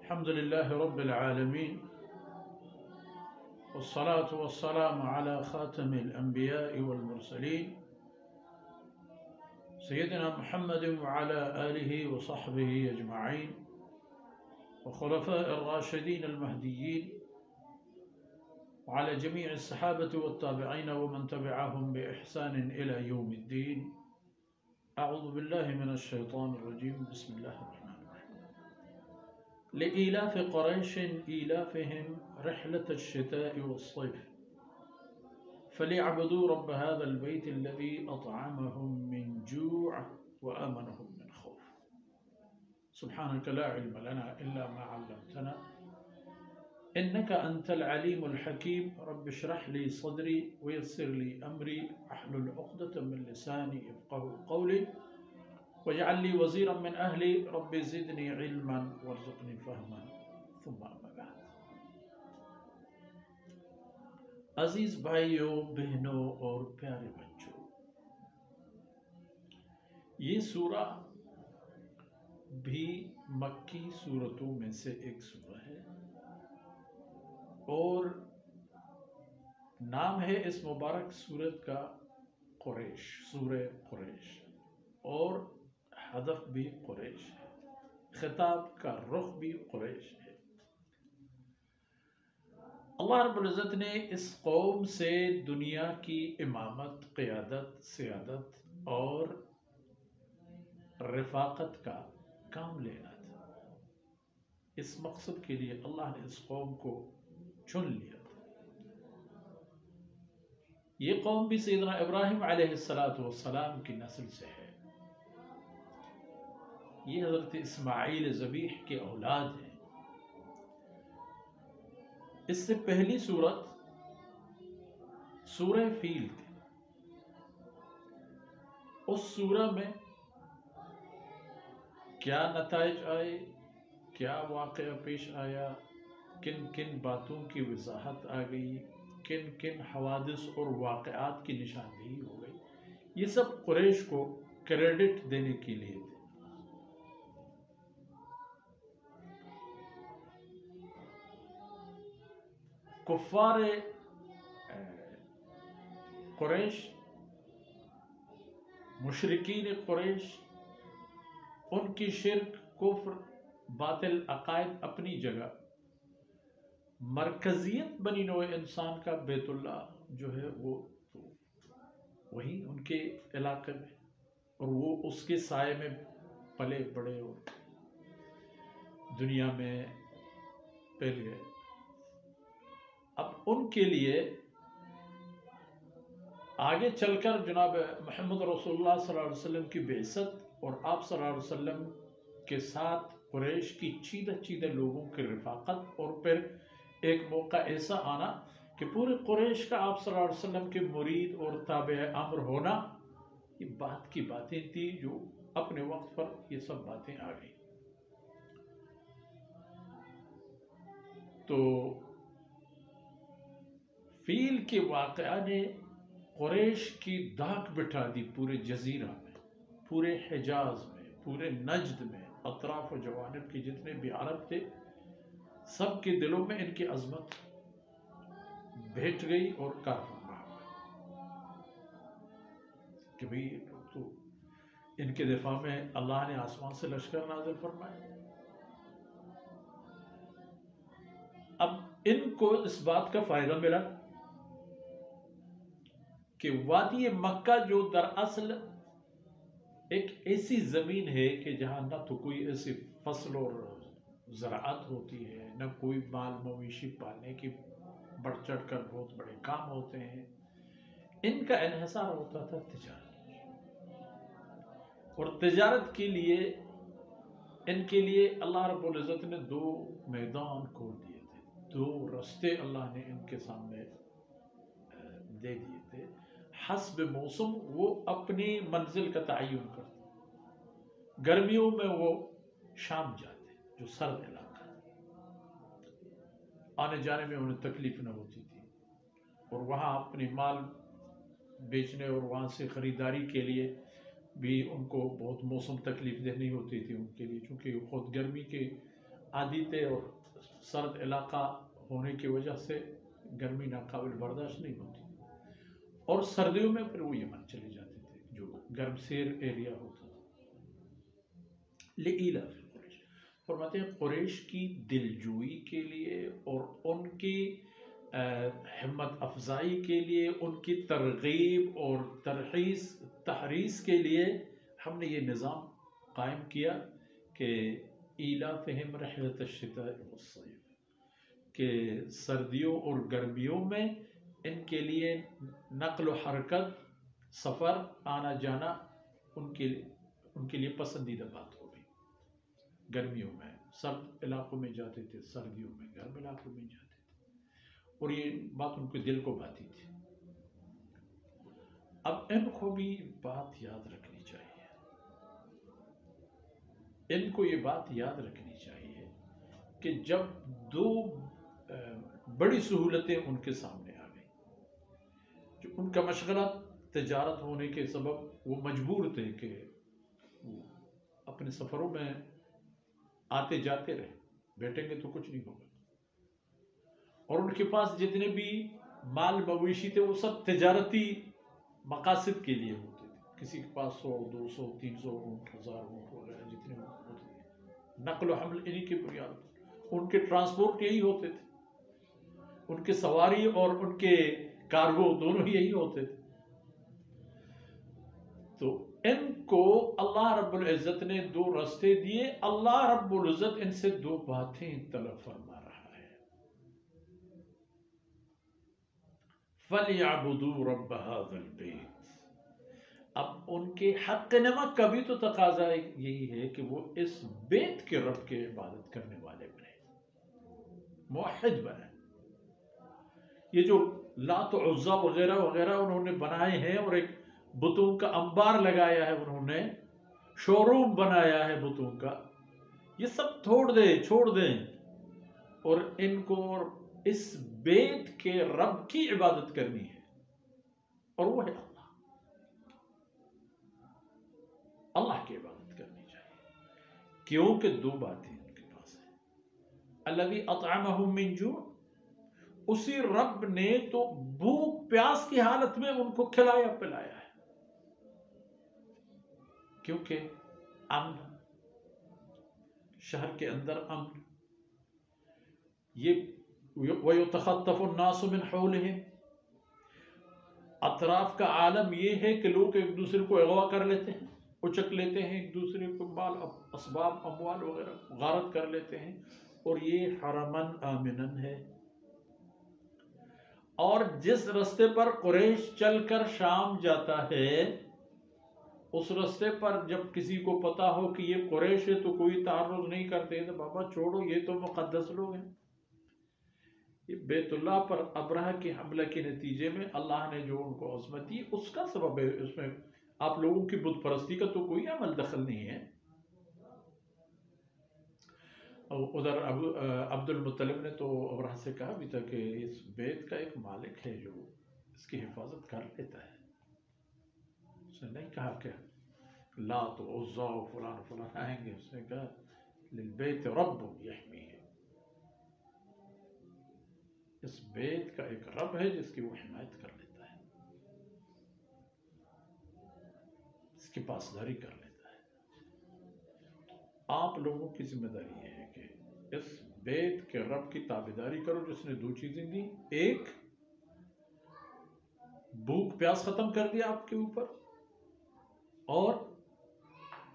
الحمد لله رب العالمين، والصلاة والسلام على خاتم الأنبياء والمرسلين سيدنا محمد وعلى آله وصحبه أجمعين وخلفاء الراشدين المهديين وعلى جميع الصحابة والتابعين ومن تبعهم بإحسان إلى يوم الدين. أعوذ بالله من الشيطان الرجيم. بسم الله الرحمن الرحيم. لإيلاف قريش إيلافهم رحلة الشتاء والصيف فليعبدوا رب هذا البيت الذي أطعمهم من جوع وآمنهم من خوف. سبحانك لا علم لنا إلا ما علمتنا إنك أنت العليم الحكيم. رب اشرح لي صدري ويسر لي أمري واحلل عقدة من لساني يفقهوا قولي واجعل لي وزيرا من أهلي رب زدني علما وارزقني فهما. ثم أما بعد. عزیز بھائیوں، بہنوں اور پیارے بچوں، یہ سورہ بھی مکی سورتوں میں سے ایک سورہ ہے اور نام ہے اس مبارک سورت کا قریش، سورہ قریش، اور ہدف بھی قریش ہے، خطاب کا رخ بھی قریش ہے۔ اللہ رب العزت نے اس قوم سے دنیا کی امامت، قیادت، سیادت اور رفاقت کا کام لینا تھا۔ اس مقصد کے لیے اللہ نے اس قوم کو چن لیا تھا۔ یہ قوم بھی سیدنا ابراہیم علیہ السلام کی نسل سے ہے۔ یہ حضرت اسماعیل ذبیح کے اولاد ہیں۔ اس سے پہلی سورت سورہ فیل تھی۔ اس سورہ میں کیا نتائج آئے، کیا واقعہ پیش آیا، کن کن باتوں کی وضاحت آ گئی، کن کن حوادث اور واقعات کی نشاندہی ہو گئی، یہ سب قریش کو کریڈٹ دینے کے لیے تھے۔ کفار قریش، مشرکین قریش، ان کی شرک، کفر، باطل عقائد اپنی جگہ، مرکزیت بنی نوع انسان کا بیت اللہ جو ہے وہ وہی ان کے علاقے میں، اور وہ اس کے سائے میں پلے بڑے اور دنیا میں پھیل گئے۔ اب ان کے لیے آگے چل کر جناب محمد رسول اللہ صلی اللہ علیہ وسلم کی بعثت اور آپ صلی اللہ علیہ وسلم کے ساتھ قریش کی چیدہ چیدہ لوگوں کی رفاقت، اور پھر ایک موقع ایسا آنا کہ پورے قریش کا آپ صلی اللہ علیہ وسلم کے مرید اور تابع امر ہونا، یہ بات کی باتیں تھی جو اپنے وقت پر یہ سب باتیں آ گئی۔ تو فیل کے واقعہ نے قریش کی داغ بٹھا دی پورے جزیرہ میں، پورے حجاز میں، پورے نجد میں، اطراف و جوانب کے جتنے بھی عرب تھے، سب کے دلوں میں ان کی عظمت بیٹھ گئی اور کار فرما کہ بھئی تو ان کے دفاع میں اللہ نے آسمان سے لشکر نازل فرمائے۔ اب ان کو اس بات کا فائدہ ملا کہ وادی مکہ جو دراصل ایک ایسی زمین ہے کہ جہاں نہ تو کوئی ایسی فصل اور زراعت ہوتی ہے، نہ کوئی مال مویشی پالنے کی بڑھ چڑھ کر بہت بڑے کام ہوتے ہیں، ان کا انحصار ہوتا تھا تجارت، اور تجارت کے لیے ان کے لیے اللہ رب العزت نے دو میدان کھول دیے تھے، دو رستے اللہ نے ان کے سامنے دے دیے تھے۔ حسب موسم وہ اپنی منزل کا تعین کرتے، گرمیوں میں وہ شام جاتے جو سرد علاقہ ہے، آنے جانے میں انہیں تکلیف نہ ہوتی تھی، اور وہاں اپنی مال بیچنے اور وہاں سے خریداری کے لیے بھی ان کو بہت موسم تکلیف دہنی ہوتی تھی ان کے لیے، چونکہ خود گرمی کے عادی تھے اور سرد علاقہ ہونے کی وجہ سے گرمی ناقابل برداشت نہیں ہوتی، اور سردیوں میں پھر وہ یمن چلے جاتے تھے جو گرم سیر ایریا ہوتا تھا۔ لإیلاف قریش، فرماتے ہیں قریش کی دلجوئی کے لیے اور ان کی ہمت افزائی کے لیے، ان کی ترغیب اور تحریص کے لیے ہم نے یہ نظام قائم کیا کہ ایلافہم رحلۃ الشتاء والصیف، کہ سردیوں اور گرمیوں میں ان کے لیے نقل و حرکت، سفر، آنا جانا ان کے لیے پسندیدہ بات ہو گئی۔ گرمیوں میں سرد علاقوں میں جاتے تھے، سردیوں میں گرم علاقوں میں جاتے تھے، اور یہ بات ان کے دل کو بھاتی تھی۔ اب ان کو بھی بات یاد رکھنی چاہیے، ان کو یہ بات یاد رکھنی چاہیے کہ جب دو بڑی سہولتیں ان کے سامنے آ گئی، جو ان کا مشغلہ تجارت ہونے کے سبب وہ مجبور تھے کہ وہ اپنے سفروں میں آتے جاتے رہے، بیٹھیں گے تو کچھ نہیں ہوگا، اور ان کے پاس جتنے بھی مال مویشی تھے وہ سب تجارتی مقاصد کے لیے ہوتے تھے، کسی کے پاس 100 200 300 اونٹ، 1000 اونٹ وغیرہ جتنے ہوتے تھے، نقل و حمل انہی کی بنیاد پر ان کے ٹرانسپورٹ یہی ہوتے تھے، ان کے سواری اور ان کے کارگو دونوں یہی ہوتے تھے۔ تو ان کو اللہ رب العزت نے دو راستے دیے، اللہ رب العزت ان سے دو باتیں طلب فرما رہا ہے، فَلْيَعْبُدُوا رَبَّ هَذَا الْبَيْتِ۔ اب ان کے حق نمک کا بھی تو تقاضا یہی ہے کہ وہ اس بیت کے رب کے عبادت کرنے والے بنے، موحد بنے۔ یہ جو لات و عزا وغیرہ وغیرہ انہوں نے بنائے ہیں، اور ایک بتوں کا انبار لگایا ہے، انہوں نے شو روم بنایا ہے بتوں کا، یہ سب چھوڑ دیں اور ان کو اس بیت کے رب کی عبادت کرنی ہے، اور وہ ہے اللہ کی عبادت کرنی چاہیے، کیونکہ دو باتیں ان کے پاس ہیں، الذی اطعمہم من جوع، اسی رب نے تو بھوک پیاس کی حالت میں ان کو کھلایا پلایا ہے، کیونکہ امن، شہر کے اندر امن، یہ وَيُتَخَطَّفُ النَّاسُ مِنْ حَوْلِهِمْ، اطراف کا عالم یہ ہے کہ لوگ ایک دوسرے کو اغوا کر لیتے ہیں، اچک لیتے ہیں ایک دوسرے کو، مال اسباب اموال وغیرہ غارت کر لیتے ہیں، اور یہ حرمن آمنن ہے۔ اور جس رستے پر قریش چل کر شام جاتا ہے، اس رستے پر جب کسی کو پتا ہو کہ یہ قریش ہے تو کوئی تعرض نہیں کرتے، تو بابا چھوڑو، یہ تو مقدس لوگ ہیں۔ یہ بیت اللہ پر ابرہہ کے حملے کے نتیجے میں اللہ نے جو ان کو عظمت دی، اس کا سبب ہے، اس میں آپ لوگوں کی بت پرستی کا تو کوئی عمل دخل نہیں ہے۔ ادھر عبد المطلب نے تو ابرہہ سے کہا بھی تھا کہ اس بیت کا ایک مالک ہے جو اس کی حفاظت کر لیتا ہے، اس نے نہیں کہا کہ لات و عزا و فلان فلان آئیں گے، اس نے کہا للبیت رب یحمیہ، اس بیت کا ایک رب ہے جس کی وہ حمایت کر لیتا ہے، اس کی پاسداری کر لیتا ہے۔ آپ لوگوں کی ذمہ داری یہ ہے کہ اس بیت کے رب کی تابعداری کرو جس نے دو چیزیں دی، ایک بھوک پیاس ختم کر دیا آپ کے اوپر، اور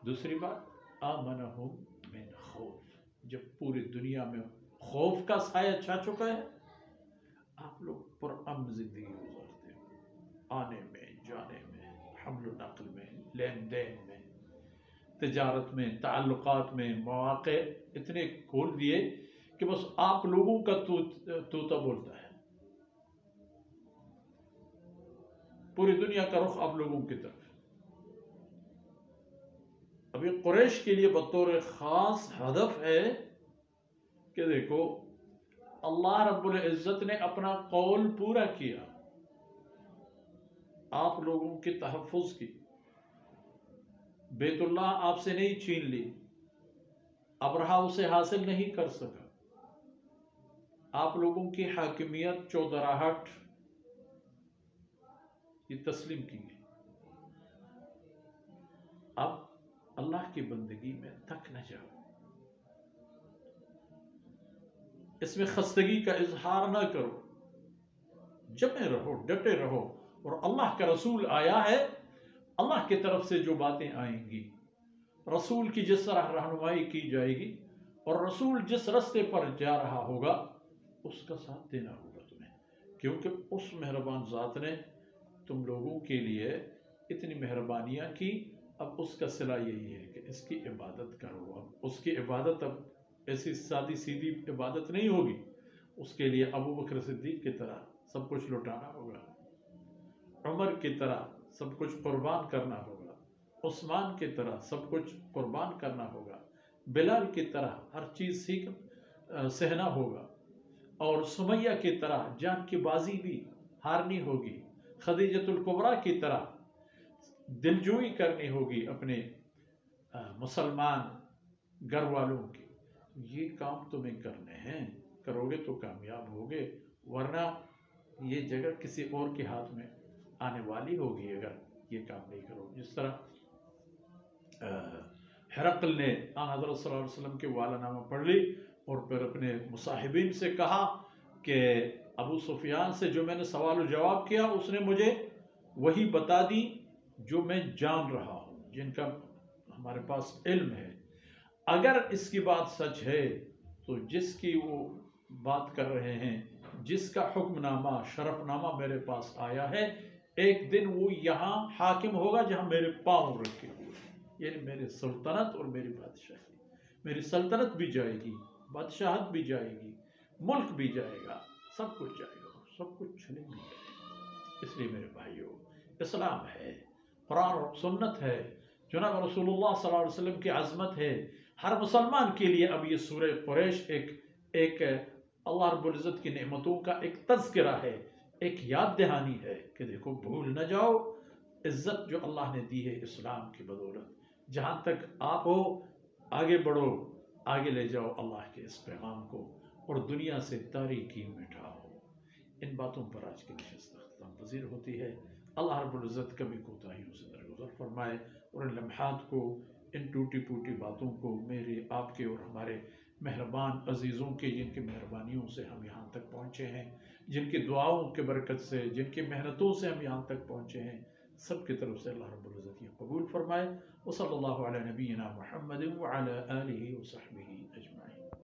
دوسری بات آمنہم من خوف، جب پوری دنیا میں خوف کا سایہ چھا چکا ہے، آپ لوگ پرامن زندگی گزارتے ہو، آنے میں جانے میں، حمل و نقل میں، لین دین میں، تجارت میں، تعلقات میں، مواقع اتنے کھول دیے کہ بس آپ لوگوں کا طوطا بولتا ہے، پوری دنیا کا رخ آپ لوگوں کی طرف۔ ابھی قریش کے لیے بطور خاص ہدف ہے کہ دیکھو اللہ رب العزت نے اپنا قول پورا کیا، آپ لوگوں کے تحفظ کی، بیت اللہ آپ سے نہیں چھین لی، ابرہا اسے حاصل نہیں کر سکا، آپ لوگوں کی حاکمیت چودراہٹ یہ تسلیم کی گئی۔ اب اللہ کی بندگی میں تھک نہ جاؤ، اس میں خستگی کا اظہار نہ کرو، جمے رہو، ڈٹے رہو، اور اللہ کا رسول آیا ہے، اللہ کی طرف سے جو باتیں آئیں گی، رسول کی جس طرح رہنمائی کی جائے گی اور رسول جس رستے پر جا رہا ہوگا اس کا ساتھ دینا ہوگا تمہیں، کیونکہ اس مہربان ذات نے تم لوگوں کے لیے اتنی مہربانیاں کی، اب اس کا صلہ یہی ہے کہ اس کی عبادت کرو۔ اب اس کی عبادت اب ایسی سادی سیدھی عبادت نہیں ہوگی، اس کے لیے ابو بکر صدیق کی طرح سب کچھ لٹانا ہوگا، عمر کی طرح سب کچھ قربان کرنا ہوگا، عثمان کی طرح سب کچھ قربان کرنا ہوگا، بلال کی طرح ہر چیز سہنا ہوگا، اور سمیہ کی طرح جان کی بازی بھی ہارنی ہوگی، خدیجۃ الکبریٰ کی طرح دلجوئی کرنی ہوگی اپنے مسلمان گھر والوں کی۔ یہ کام تمہیں کرنے ہیں، کرو گے تو کامیاب ہوگے، ورنہ یہ جگہ کسی اور کے ہاتھ میں آنے والی ہوگی اگر یہ کام نہیں کرو۔ جس طرح ہرقل نے آن حضرت صلی اللہ علیہ وسلم کے والا نامہ پڑھ لی اور پھر اپنے مصاحبین سے کہا کہ ابو سفیان سے جو میں نے سوال و جواب کیا اس نے مجھے وہی بتا دی جو میں جان رہا ہوں، جن کا ہمارے پاس علم ہے، اگر اس کی بات سچ ہے تو جس کی وہ بات کر رہے ہیں، جس کا حکم نامہ شرف نامہ میرے پاس آیا ہے، ایک دن وہ یہاں حاکم ہوگا جہاں میرے پاؤں رکھے ہوئے، یعنی میری سلطنت اور میری بادشاہی، میری سلطنت بھی جائے گی، بادشاہت بھی جائے گی، ملک بھی جائے گا، سب کچھ جائے گا، سب کچھ چلے بھی جائے گا۔ اس لیے میرے بھائیوں، اسلام ہے، قرآن اور سنت ہے، جناب رسول اللہ صلی اللہ علیہ وسلم کی عظمت ہے، ہر مسلمان کے لیے اب یہ سورہ قریش ایک اللہ رب العزت کی نعمتوں کا ایک تذکرہ ہے، ایک یاد دہانی ہے کہ دیکھو بھول نہ جاؤ عزت جو اللہ نے دی ہے اسلام کی بدولت، جہاں تک آپ ہو آگے بڑھو، آگے لے جاؤ اللہ کے اس پیغام کو اور دنیا سے تاریکی مٹاؤ۔ ان باتوں پر آج کی نشست اختتام پذیر ہوتی ہے۔ اللہ رب العزت کبھی کوتاہیوں سے درگزر فرمائے اور ان لمحات کو، ان ٹوٹی پوٹی باتوں کو میرے، آپ کے اور ہمارے مہربان عزیزوں کے، جن کی مہربانیوں سے ہم یہاں تک پہنچے ہیں، جن کی دعاؤں کے برکت سے، جن کی محنتوں سے ہم یہاں تک پہنچے ہیں، سب کی طرف سے اللہ رب العزت یہ قبول فرمائے۔ وصلی اللہ علی نبینا محمد وعلی آلہ وصحبہ اجمعین۔